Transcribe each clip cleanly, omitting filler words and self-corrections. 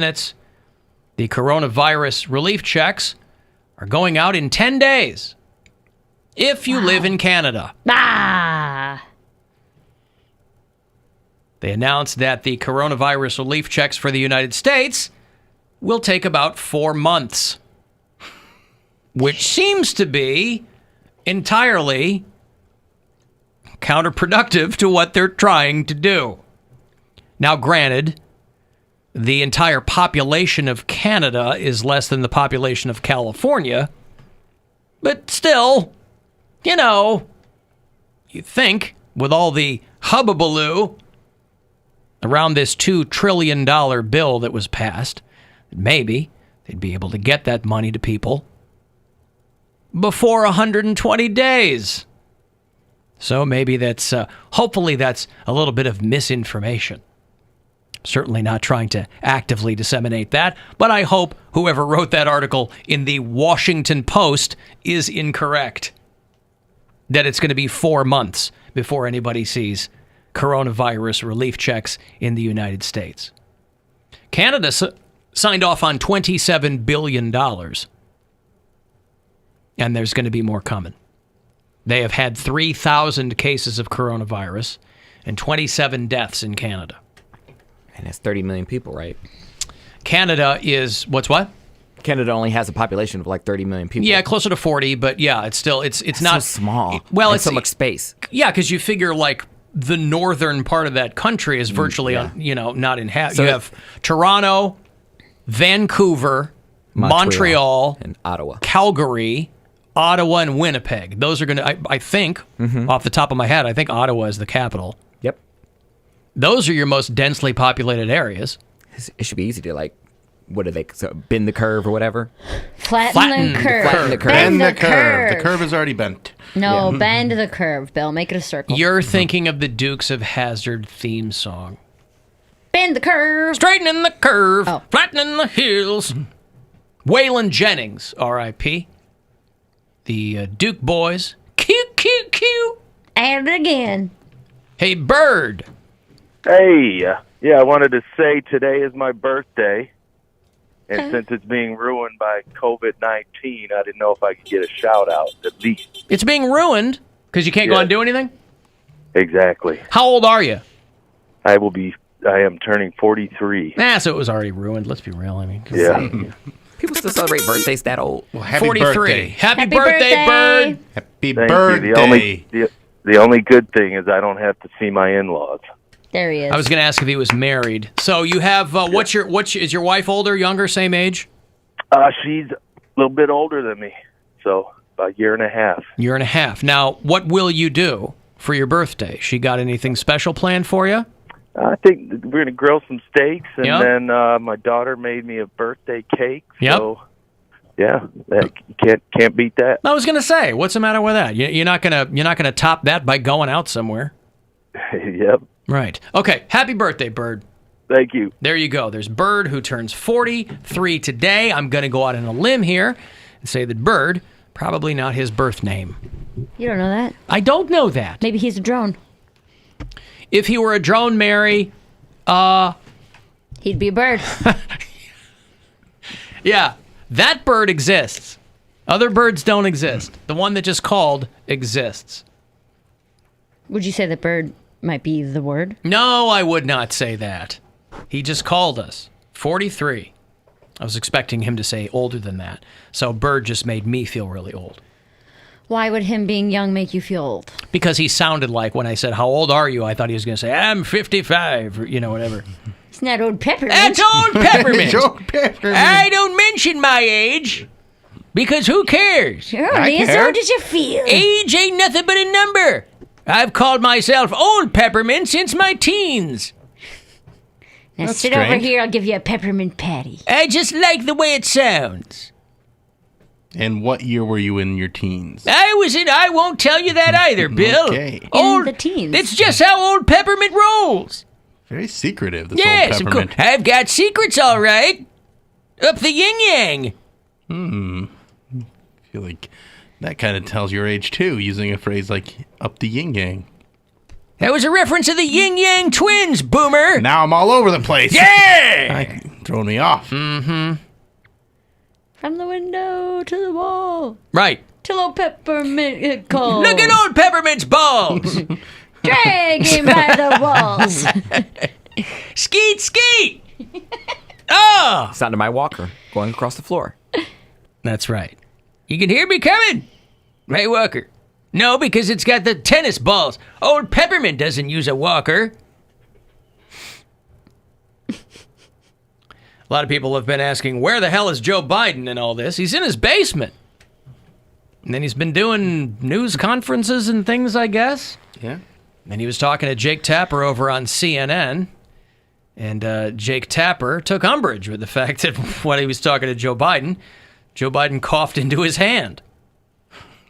minutes. The coronavirus relief checks are going out in 10 days if you live in Canada. They announced that the coronavirus relief checks for the United States will take about 4 months, which seems to be entirely counterproductive to what they're trying to do. Now, granted, the entire population of Canada is less than the population of California, but still, you know, you think with all the hubbubaloo around this $2 trillion bill that was passed, maybe they'd be able to get that money to people before 120 days. So maybe that's, hopefully that's a little bit of misinformation. Certainly not trying to actively disseminate that, but I hope whoever wrote that article in the Washington Post is incorrect. That it's going to be 4 months before anybody sees coronavirus relief checks in the United States. Canada signed off on $27 billion. And there's going to be more coming. They have had 3,000 cases of coronavirus and 27 deaths in Canada. And that's 30 million people, right? Canada is, what? Canada only has a population of like 30 million people. Yeah, closer to 40, but yeah, it's still, it's not so small. Well, it's so much space. Yeah, because you figure like the northern part of that country is virtually, not inhabited. So you have Toronto, Vancouver, Montreal, and Ottawa, Calgary, Ottawa, and Winnipeg. Those are going to, I think, off the top of my head, I think Ottawa is the capital. Yep. Those are your most densely populated areas. It should be easy to, like, what do they, bend the curve or whatever? Flatten the curve. Flatten the curve. Bend the curve. The curve is already bent. No, bend the curve, Bill. Make it a circle. You're thinking of the Dukes of Hazzard theme song. Bend the curve. Straightening the curve. Oh. Flattening the hills. Waylon Jennings, R.I.P. The Duke boys. Cute, cute, cute. At it again. Hey, Bird. Hey, I wanted to say today is my birthday. And since it's being ruined by COVID-19, I didn't know if I could get a shout-out at least. It's being ruined because you can't go out and do anything? Exactly. How old are you? I am turning 43. So it was already ruined. Let's be real. I mean, yeah. People still celebrate birthdays that old. Well, happy 43. birthday. Happy birthday, Bird. Happy Thank birthday. you. The only good thing is I don't have to see my in-laws. There he is. I was going to ask if he was married. So you have, is your wife older, younger, same age? She's a little bit older than me, so about a year and a half. Year and a half. Now, what will you do for your birthday? She got anything special planned for you? I think we're going to grill some steaks, and then my daughter made me a birthday cake. So, yeah, can't beat that. I was going to say, what's the matter with that? You're not gonna top that by going out somewhere. Yep. Right. Okay. Happy birthday, Bird. Thank you. There you go. There's Bird, who turns 43 today. I'm going to go out on a limb here and say that Bird, probably not his birth name. You don't know that? I don't know that. Maybe he's a drone. If he were a drone, Mary, he'd be a bird. Yeah, that bird exists. Other birds don't exist. The one that just called exists. Would you say that bird might be the word? No, I would not say that. He just called us. 43. I was expecting him to say older than that. So Bird just made me feel really old. Why would him being young make you feel old? Because he sounded like when I said, how old are you? I thought he was going to say, I'm 55, or, whatever. It's not old Peppermint. That's old Peppermint. Old Peppermint. I don't mention my age, because who cares? You're only as old as you feel. Age ain't nothing but a number. I've called myself Old Peppermint since my teens. Now That's sit strange. over here, I'll give you a peppermint patty. I just like the way it sounds. And what year were you in your teens? I won't tell you that either, Bill. Okay. In the teens. It's just how Old Peppermint rolls. Very secretive, this Yes, old of course. peppermint. I've got secrets, all right. Up the yin-yang. I feel like that kind of tells your age, too, using a phrase like up the yin-yang. That was a reference to the yin-yang twins, Boomer. Now I'm all over the place. Yeah! throwing me off. From the window to the wall. Right. Till old Peppermint calls. Look at old Peppermint's balls. Drag him by the walls. Skeet, skeet. Oh. Sound of my walker going across the floor. That's right. You can hear me coming. Hey, Walker. No, because it's got the tennis balls. Old Peppermint doesn't use a walker. A lot of people have been asking, where the hell is Joe Biden in all this? He's in his basement. And then he's been doing news conferences and things, I guess. Yeah. And he was talking to Jake Tapper over on CNN. And Jake Tapper took umbrage with the fact that when he was talking to Joe Biden coughed into his hand.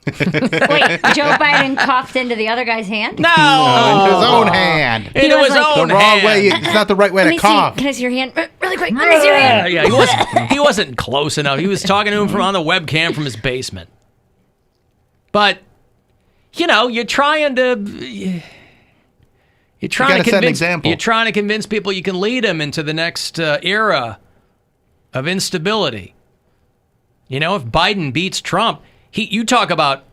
Wait, Joe Biden coughed into the other guy's hand? No! In his own hand. Into his like, own The wrong hand. way. It's not the right way Let to me cough. see. Can I see your hand? Really quick. Let me see your hand. Yeah, he wasn't close enough. He was talking to him from on the webcam from his basement. But, you're trying to... You're trying gotta to set an convince. example. You're trying to convince people you can lead them into the next era of instability. If Biden beats Trump, you talk about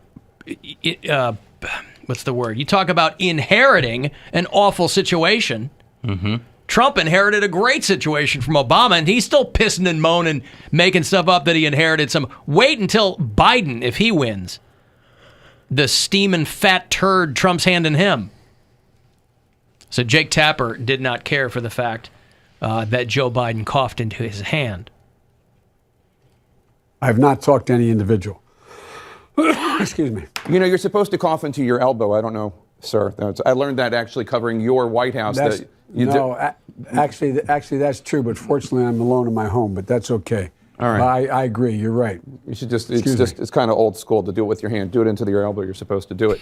what's the word? You talk about inheriting an awful situation. Mm-hmm. Trump inherited a great situation from Obama, and he's still pissing and moaning, making stuff up that he inherited some. Wait until Biden, if he wins, the steaming fat turd Trump's handing him. So Jake Tapper did not care for the fact that Joe Biden coughed into his hand. I have not talked to any individual. Excuse me. You're supposed to cough into your elbow. I don't know, sir. I learned that actually covering your White House. Actually, that's true, but fortunately I'm alone in my home, but that's okay. All right. I agree. You're right. You should it's kind of old school to do it with your hand. Do it into your elbow. You're supposed to do it.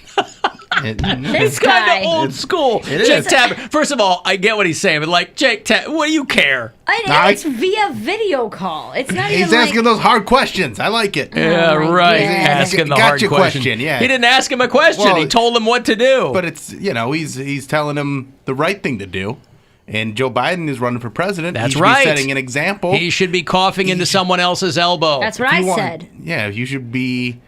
It's kind of old school. Jake Tapper. First of all, I get what he's saying, but Jake Tapper, what do you care? It's via video call. It's not even He's asking those hard questions. I like it. Yeah, right. goodness. Asking the Gotcha hard question. question, yeah. He didn't ask him a question. Well, he told him what to do. But it's, he's telling him the right thing to do. And Joe Biden is running for president. That's he should right. be setting an example. He should be coughing into someone else's elbow. That's what I said. Yeah, you should be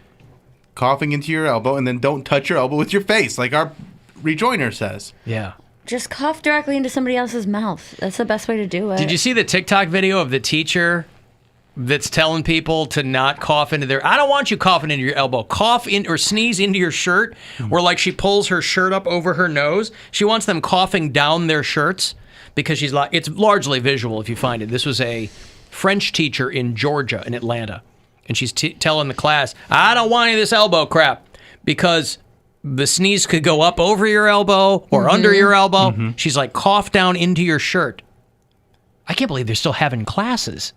coughing into your elbow, and then don't touch your elbow with your face, like our rejoiner says. Yeah. Just cough directly into somebody else's mouth. That's the best way to do it. Did you see the TikTok video of the teacher that's telling people to not cough into their... I don't want you coughing into your elbow. Cough in or sneeze into your shirt, or she pulls her shirt up over her nose. She wants them coughing down their shirts because she's like... It's largely visual if you find it. This was a French teacher in Georgia, in Atlanta. And she's telling the class, I don't want any of this elbow crap because the sneeze could go up over your elbow or under your elbow. Mm-hmm. She's like, cough down into your shirt. I can't believe they're still having classes.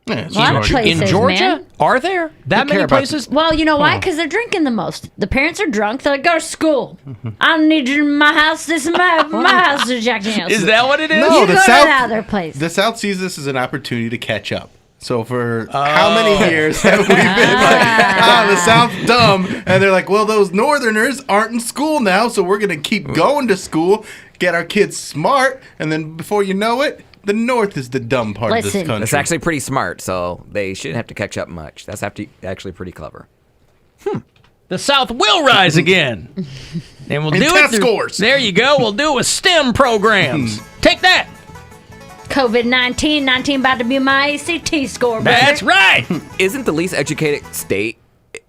Yeah, A lot of places, in Georgia? man. Are there that many places? Well, you know why? Because they're drinking the most. The parents are drunk. They're like, go to school. I don't need you in my house. This is my house to Jack Daniels. Is that what it is? No, you go to that other place. The South sees this as an opportunity to catch up. So for how many years have we been the South dumb? And they're like, well, those Northerners aren't in school now, so we're going to keep going to school, get our kids smart, and then before you know it, the North is the dumb part of this country. That's actually pretty smart, so they shouldn't have to catch up much. That's actually pretty clever. The South will rise again. And we'll do test it. scores. There you go. We'll do it with STEM programs. Take that. COVID-19, 19 about to be my ACT score, brother. That's right. Isn't the least educated state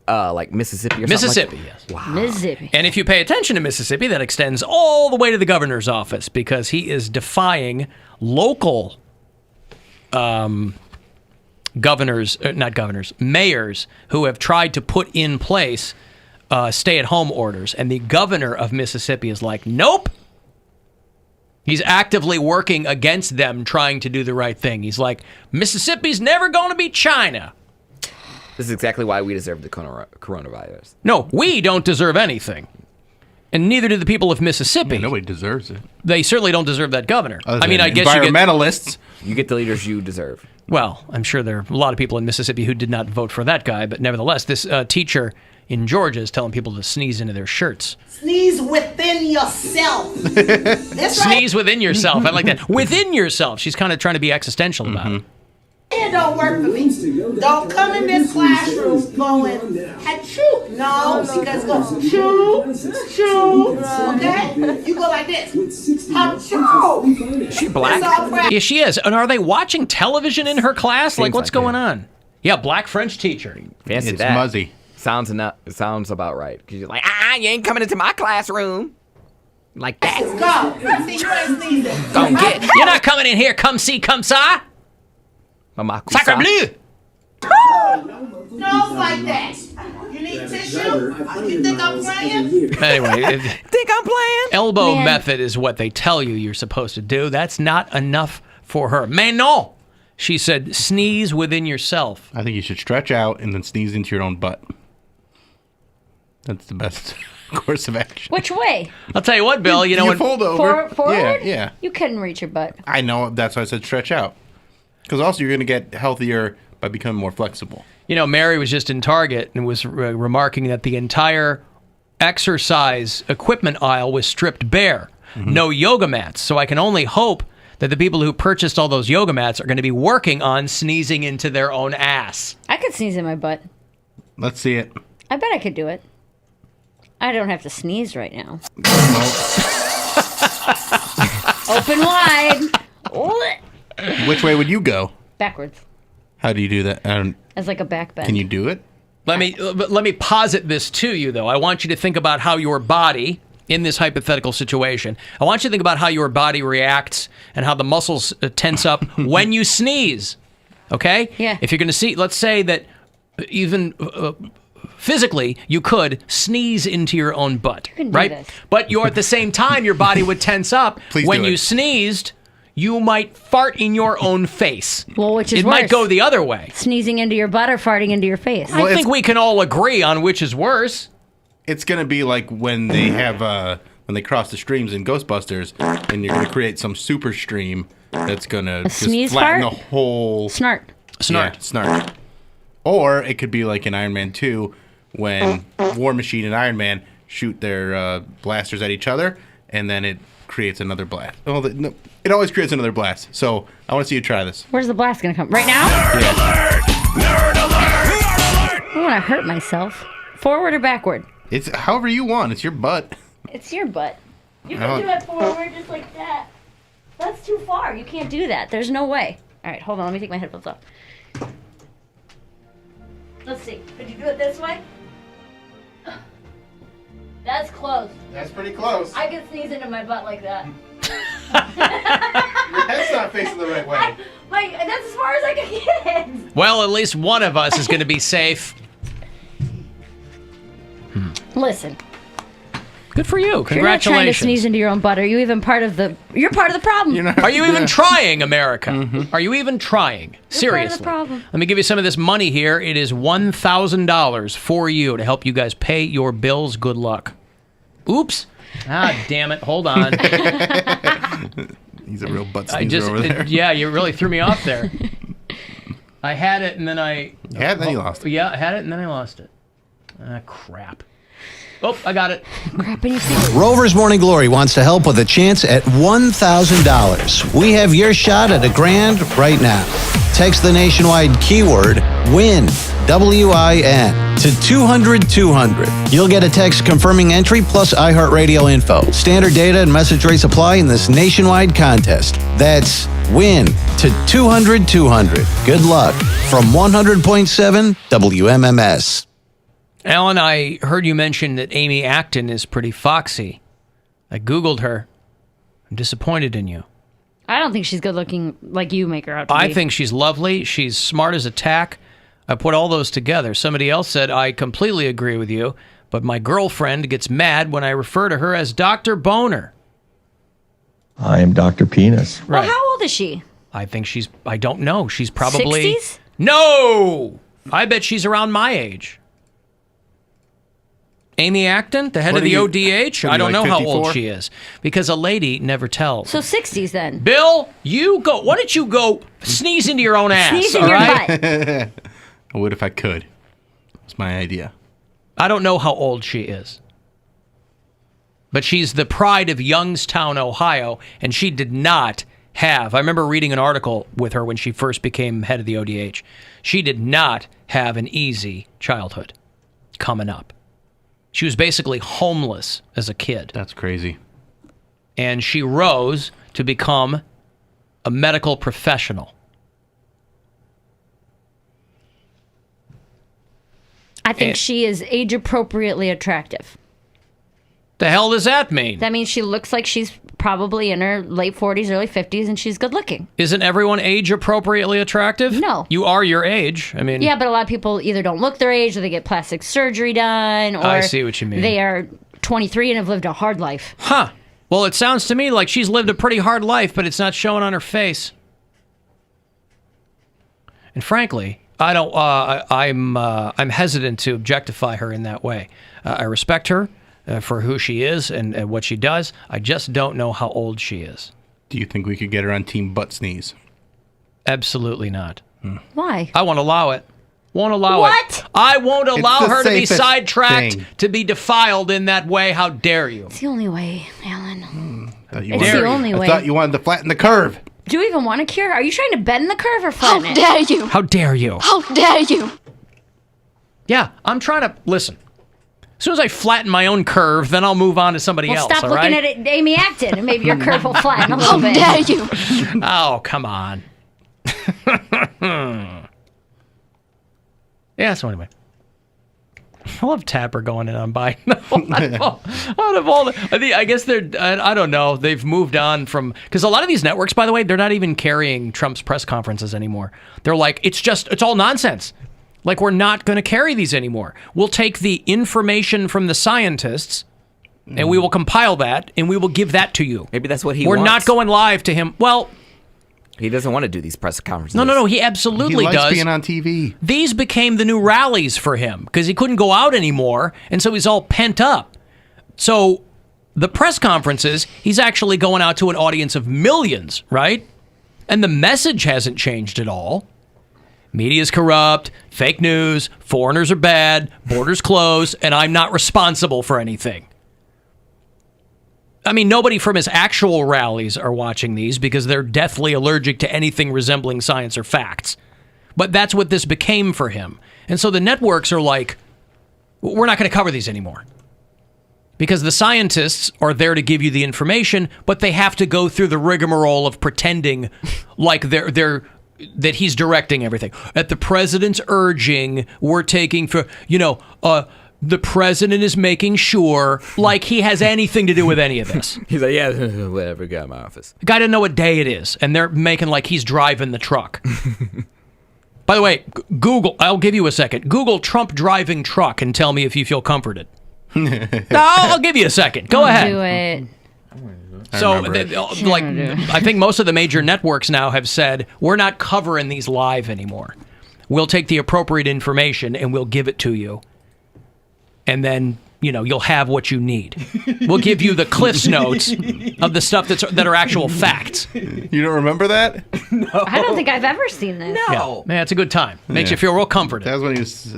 like Mississippi or something? Mississippi, yes. Wow. Mississippi. And if you pay attention to Mississippi, that extends all the way to the governor's office because he is defying local mayors who have tried to put in place stay-at-home orders. And the governor of Mississippi is like, nope. He's actively working against them trying to do the right thing. He's like, Mississippi's never going to be China. This is exactly why we deserve the coronavirus. No, we don't deserve anything. And neither do the people of Mississippi. Nobody deserves it. They certainly don't deserve that governor. Other I mean, than I guess you get... environmentalists. You get the leaders you deserve. Well, I'm sure there are a lot of people in Mississippi who did not vote for that guy, but nevertheless, this teacher in Georgia is telling people to sneeze into their shirts. Sneeze within yourself. That's right. Sneeze within yourself. I like that. Within yourself. She's kind of trying to be existential about it. It don't work for me. Don't come in this classroom going, achoo. No, because go, choo, okay? You go like this. Achoo. Is she black? That's all practice. Yeah, she is. And are they watching television in her class? Like, what's like going it. on? Yeah, black French teacher. Fancy It's that. muzzy. Sounds about right. Because you're like, you ain't coming into my classroom. Like that. Go. See, you ain't sneezing. Don't get. You're not coming in here. Come see, come saw. Sacre bleu. Nose like that. You need tissue? You think I'm playing? Anyway, Think I'm playing? elbow Man. method is what they tell you you're supposed to do. That's not enough for her. Mais non. She said, sneeze within yourself. I think you should stretch out and then sneeze into your own butt. That's the best course of action. Which way? I'll tell you what, Bill. You know you when fold over. Forward? Yeah. You couldn't reach your butt. I know. That's why I said stretch out. Because also you're going to get healthier by becoming more flexible. You know, Mary was just in Target and was remarking that the entire exercise equipment aisle was stripped bare. No yoga mats. So I can only hope that the people who purchased all those yoga mats are going to be working on sneezing into their own ass. I could sneeze in my butt. Let's see it. I bet I could do it. I don't have to sneeze right now. Open wide. Which way would you go? Backwards. How do you do that? As like a back bend. Can you do it? Let me posit this to you, though. I want you to think about how your body, in this hypothetical situation, I want you to think about how your body reacts and how the muscles tense up when you sneeze. Okay? Yeah. If you're going to see, let's say that even physically, you could sneeze into your own butt, can do right? this. But you're at the same time, your body would tense up. Please when do you it. sneezed, you might fart in your own face. Well, which is it worse? might go the other way. Sneezing into your butt or farting into your face? I think we can all agree on which is worse. It's going to be like when they have when they cross the streams in Ghostbusters, and you're going to create some super stream that's going to just sneeze flatten fart? the whole Snart. Snart. Yeah, snark. Or it could be like in Iron Man 2 when War Machine and Iron Man shoot their blasters at each other, and then it creates another blast. Well, no, it always creates another blast. So I want to see you try this. Where's the blast gonna come? Right now? Yeah. I want to hurt myself. Forward or backward? It's however you want. It's your butt. It's your butt. You Oh. can do it forward just like that. That's too far. You can't do that. There's no way. All right, hold on. Let me take my headphones off. Let's see. Could you do it this way? That's close. That's pretty close. I can sneeze into my butt like that. Your head's not facing the right way. That's as far as I can get it. Well, at least one of us is going to be safe. Listen, Good for you. you're not trying to Congratulations. sneeze into your own butt. Are you even part of the? You're part of the problem. You're not, Are you even trying, America? Are you even trying? Seriously. problem. Let me give you some of this money here. It is $1,000 for you to help you guys pay your bills. Good luck. Oops. Ah, damn it. Hold on. He's a real butt sneezer over there. Yeah, you really threw me off there. I had it and then I... Yeah, then you lost it. Yeah, I had it and then I lost it. Ah, crap. Oh, I got it. Crap in your feet. Rover's Morning Glory wants to help with a chance at $1,000. We have your shot at $1,000 right now. Text the nationwide keyword WIN, W-I-N, to 200-200. You'll get a text confirming entry plus iHeartRadio info. Standard data and message rates apply in this nationwide contest. That's WIN to 200-200. Good luck from 100.7 WMMS. Alan, I heard you mention that Amy Acton is pretty foxy. I Googled her. I'm disappointed in you. I don't think she's good looking like you make her out to be. I think she's lovely. She's smart as a tack. I put all those together. Somebody else said, I completely agree with you, but my girlfriend gets mad when I refer to her as Dr. Boner. I am Dr. Penis. Well, Right. how old is she? I think I don't know. She's probably... 60s? No! I bet she's around my age. Amy Acton, the head What of the are you- ODH? what are I you, don't like know how 54? old she is because a lady never tells. So 60s then. Bill, you go. Why don't you go sneeze into your own ass? Sneeze in all your right? butt. I would if I could. That's my idea. I don't know how old she is. But she's the pride of Youngstown, Ohio, and she did not have. I remember reading an article with her when she first became head of the ODH. She did not have an easy childhood coming up. She was basically homeless as a kid. That's crazy. And she rose to become a medical professional. I think she is age appropriately attractive. The hell does that mean? That means she looks like she's probably in her late 40s, early 50s, and she's good looking. Isn't everyone age appropriately attractive? No. You are your age. I mean, Yeah, but a lot of people either don't look their age or they get plastic surgery done, or I see what you mean. they are 23 and have lived a hard life. Huh. Well, it sounds to me like she's lived a pretty hard life, but it's not showing on her face. And frankly, I don't. I'm hesitant to objectify her in that way. I respect her for who she is and what she does. I just don't know how old she is. Do you think we could get her on Team Butt Sneeze? Absolutely not. Why? I won't allow it. Won't allow What? it. I won't allow the her to be safest sidetracked, thing. to be defiled in that way. How dare you? It's the only way, Alan. It's the only way. I thought you wanted to flatten the curve. Do you even want a cure? Are you trying to bend the curve or flatten it? How dare you? How dare you? How dare you? Yeah, I'm trying to listen. As soon as I flatten my own curve, then I'll move on to somebody Well, else. stop all looking right? at it, Amy Acton, and maybe your curve will flatten a little How bit. dare you? Oh, come on. Yeah, so anyway. I love Tapper going in on Biden. Out of all I guess they're, I don't know, they've moved on from, because a lot of these networks, by the way, they're not even carrying Trump's press conferences anymore. They're like, it's all nonsense. Like, we're not going to carry these anymore. We'll take the information from the scientists and we will compile that and we will give that to you. Maybe that's what he We're wants. not going live to him. Well, He doesn't want to do these press conferences. no, he absolutely He likes does. being on TV. These became the new rallies for him because he couldn't go out anymore, and so he's all pent up. So the press conferences, he's actually going out to an audience of millions, right? And the message hasn't changed at all. Media's corrupt, fake news, foreigners are bad, borders closed, and I'm not responsible for anything. I mean, nobody from his actual rallies are watching these because they're deathly allergic to anything resembling science or facts. But that's what this became for him. And so the networks are like, we're not going to cover these anymore. Because the scientists are there to give you the information, but they have to go through the rigmarole of pretending like that he's directing everything. At the president's urging, we're taking the president is making sure, like he has anything to do with any of this. He's like, yeah, whatever, got in my office. The guy doesn't know what day it is, and they're making like he's driving the truck. By the way, Google, I'll give you a second. Google Trump driving truck and tell me if you feel comforted. No, I'll give you a second. Go ahead. Do it. So, I think most of the major networks now have said, we're not covering these live anymore. We'll take the appropriate information and we'll give it to you. And then, you'll have what you need. We'll give you the Cliff's Notes of the stuff that are actual facts. You don't remember that? I don't think I've ever seen this. No. Yeah, it's a good time. Makes you feel real comforted. That was when he was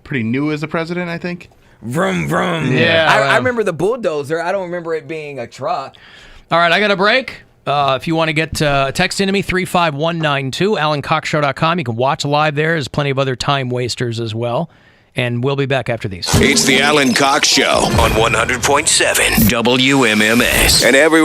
pretty new as a president, I think. Vroom, vroom. Yeah. I remember the bulldozer. I don't remember it being a truck. All right, I got a break. If you want to get text into me, 35192, AlanCoxShow.com. You can watch live there. There's plenty of other time wasters as well. And we'll be back after these. It's the Alan Cox Show on 100.7 WMMS. And everyone